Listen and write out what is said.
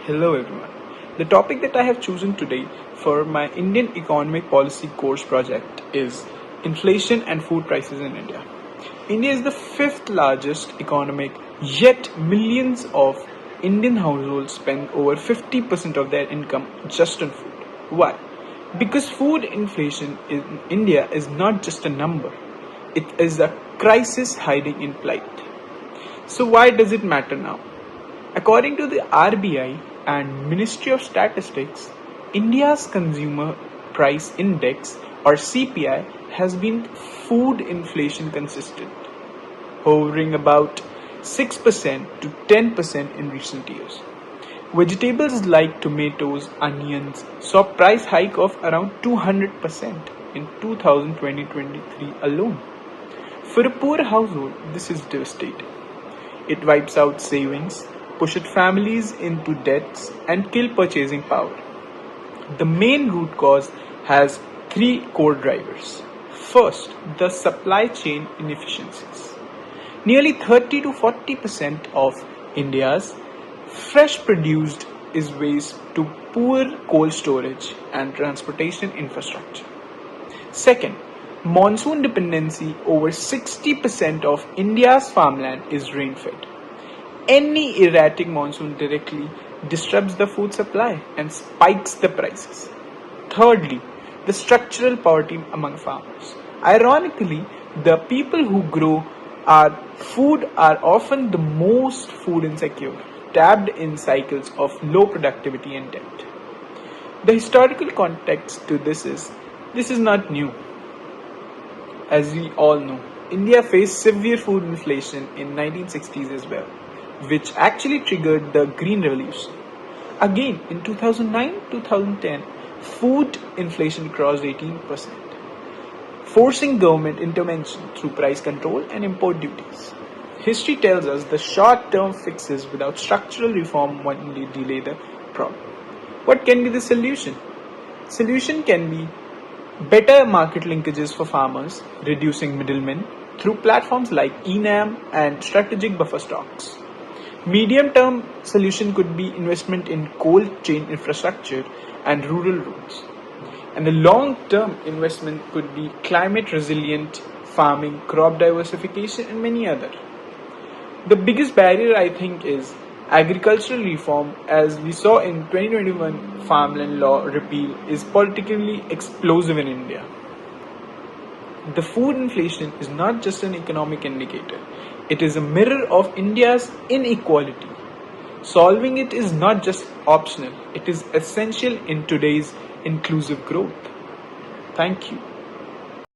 Hello everyone. The topic that I have chosen today for my Indian Economic Policy course project is inflation and food prices in India. India is the fifth largest economy, yet millions of Indian households spend over 50% of their income just on food. Why? Because food inflation in India is not just a number, it is a crisis hiding in plight. So why does it matter now? According to the RBI and Ministry of Statistics, India's Consumer Price Index or CPI has been food inflation consistent, hovering about 6% to 10% in recent years. Vegetables like tomatoes, onions saw price hike of around 200% in 2020-23 alone. For a poor household, this is devastating. It wipes out savings, pushes families into debts, and kills purchasing power. The main root cause has three core drivers. First, the supply chain inefficiencies. Nearly 30 to 40% of India's fresh produced is waste to poor cold storage and transportation infrastructure. Second, monsoon dependency. Over 60% of India's farmland is rain-fed. Any erratic monsoon directly disrupts the food supply and spikes the prices. Thirdly, the structural poverty among farmers. Ironically, the people who grow our food are often the most food insecure, tapped in cycles of low productivity and debt. The historical context to this is not new. As we all know, India faced severe food inflation in 1960s as well, which actually triggered the Green Revolution. Again, in 2009-2010, food inflation crossed 18%, forcing government intervention through price control and import duties. History tells us the short-term fixes without structural reform only delay the problem. What can be the solution? Solution can be better market linkages for farmers, reducing middlemen through platforms like eNAM and strategic buffer stocks. Medium-term solution could be investment in cold chain infrastructure and rural roads. And the long-term investment could be climate-resilient farming, crop diversification, and many other. The biggest barrier, I think, is agricultural reform. As we saw in 2021 farmland law repeal is politically explosive in India. The food inflation is not just an economic indicator. It is a mirror of India's inequality. Solving it is not just optional, it is essential in today's inclusive growth. Thank you.